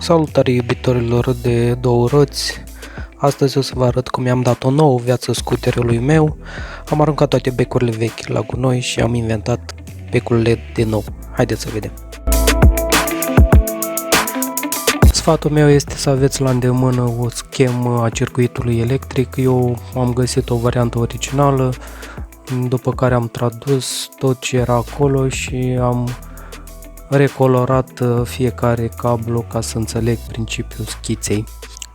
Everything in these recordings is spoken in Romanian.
Salutare iubitorilor de două roți! Astăzi o să vă arăt cum i-am dat o nouă viață scuterului meu. Am aruncat toate becurile vechi la gunoi și am inventat becul LED din nou. Haideți să vedem! Sfatul meu este să aveți la îndemână o schemă a circuitului electric. Eu am găsit o variantă originală, după care am tradus tot ce era acolo și am recolorat fiecare cablu ca să înțeleg principiul schiței.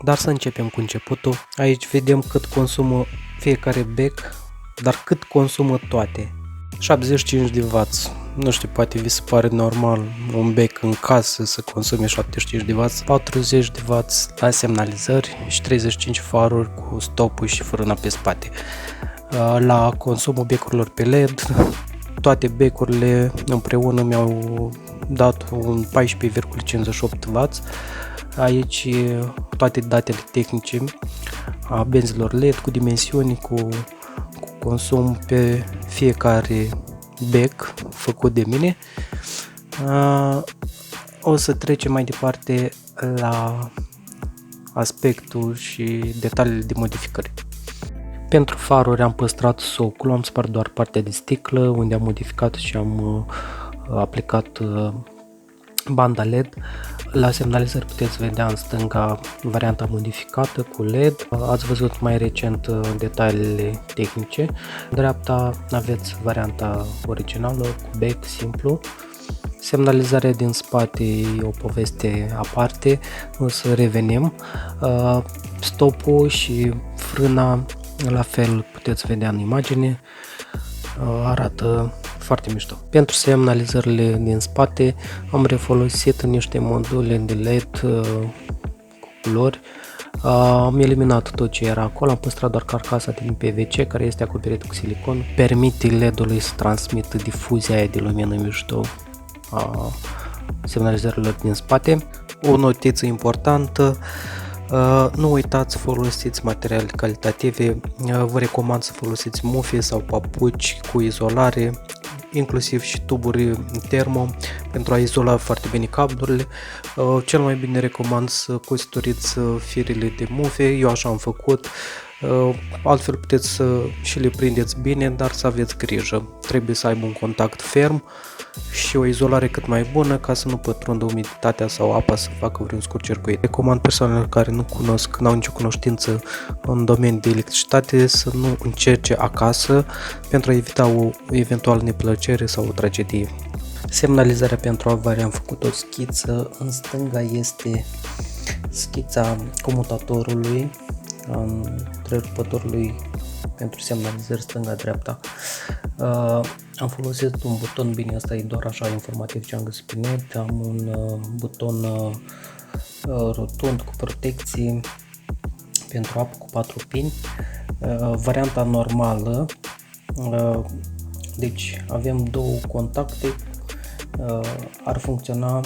Dar să începem cu începutul. Aici vedem cât consumă fiecare bec, dar cât consumă toate. 75 de W. Nu știu, poate vi se pare normal un bec în casă să consume 75 de W, 40 de W la semnalizări și 35 faruri cu stopul și frâna pe spate. La consumul becurilor pe LED, toate becurile împreună mi-au dat un 14,58 W. Aici toate datele tehnice a benzilor LED cu dimensiuni, cu consum pe fiecare bec făcut de mine. O să trecem mai departe la aspectul și detaliile de modificări. Pentru faruri am păstrat socul, am spart doar partea de sticlă unde am modificat și am aplicat banda LED. La semnalizări puteți vedea în stânga varianta modificată cu LED. Ați văzut mai recent detaliile tehnice. În dreapta aveți varianta originală cu bec simplu. Semnalizarea din spate e o poveste aparte, o să revenim. Stopul și frâna la fel puteți vedea în imagine, arată foarte mișto. Pentru semnalizările din spate am refolosit niște module de LED cu culori. Am eliminat tot ce era acolo, am păstrat doar carcasa din PVC care este acoperită cu silicon. Permite LED-ului să transmită difuzia aia de lumină mișto a semnalizărilor din spate. O notiță importantă: nu uitați să folosiți materiale calitative. Vă recomand să folosiți mufe sau papuci cu izolare, inclusiv și tuburi termo pentru a izola foarte bine cablurile. Cel mai bine recomand să costurriți firele de mufe, eu așa am făcut. Altfel puteți să și le prindeți bine, dar să aveți grijă. Trebuie să aibă un contact ferm și o izolare cât mai bună ca să nu pătrundă umiditatea sau apa să facă vreun scurt-circuit. Recomand persoanelor care nu cunosc, n-au nicio cunoștință în domeniul de electricitate să nu încerce acasă pentru a evita o eventuală neplăcere sau o tragedie. Semnalizarea pentru avare am făcut o schiță. În stânga este schița comutatorului, întrerupătorului pentru semnalizări stânga-dreapta. Am folosit un buton, bine, asta e doar așa informativ ce am găsit pe net. Am un buton rotund cu protecție pentru apă cu 4 pini. Varianta normală, deci avem două contacte, ar funcționa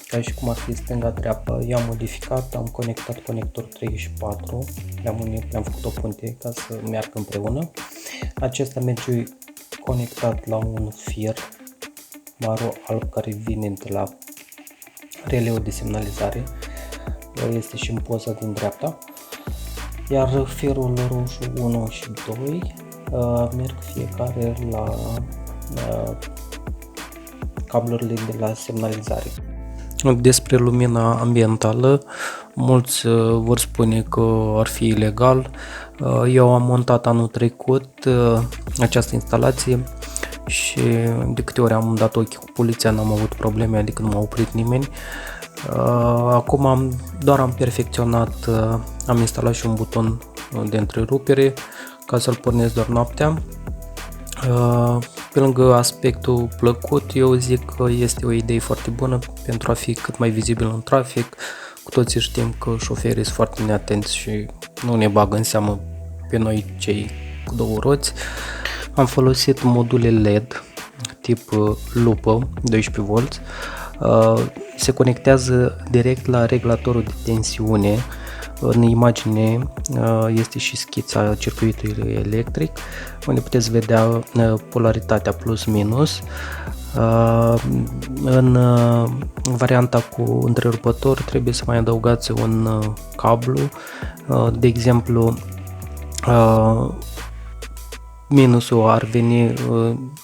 ca și cum ar fi stânga-dreapta. I-am modificat, am conectat conector 3 și 4, le-am făcut o punte ca să meargă împreună. Acesta merge conectat la un fir maro alb care vine de la releul de semnalizare, este și în poza din dreapta, iar firul roșu 1 și 2 merg fiecare la cablurile de la semnalizare. Despre lumina ambientală, mulți vor spune că ar fi ilegal. Eu am montat anul trecut această instalație și de câte ori am dat ochii cu poliția n-am avut probleme, adică nu m-a oprit nimeni. Acum doar am perfecționat, am instalat și un buton de întrerupere ca să-l pornesc doar noaptea. Pe lângă aspectul plăcut, eu zic că este o idee foarte bună pentru a fi cât mai vizibil în trafic. Cu toții știm că șoferii sunt foarte neatenți și nu ne bagă în seamă pe noi cei cu două roți. Am folosit module LED tip lupă 12V. Se conectează direct la regulatorul de tensiune. În imagine este și schița circuitului electric, unde puteți vedea polaritatea plus-minus. În varianta cu întrerupător trebuie să mai adăugați un cablu, de exemplu minusul ar veni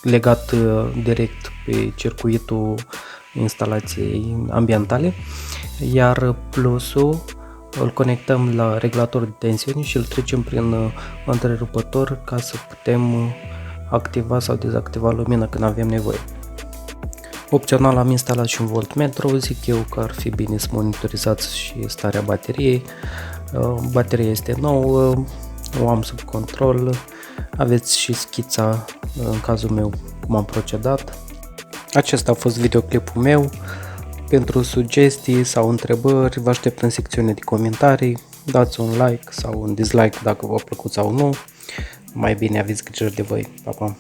legat direct pe circuitul instalației ambientale, iar plusul îl conectăm la regulator de tensiune și îl trecem prin întrerupător ca să putem activa sau dezactiva lumina când avem nevoie. Opțional am instalat și un voltmetru, zic eu că ar fi bine să monitorizați și starea bateriei. Bateria este nouă, o am sub control, aveți și schița în cazul meu cum am procedat. Acesta a fost videoclipul meu. Pentru sugestii sau întrebări vă aștept în secțiunea de comentarii, dați un like sau un dislike dacă v-a plăcut sau nu. Mai bine aveți grijă de voi. Pa, pa!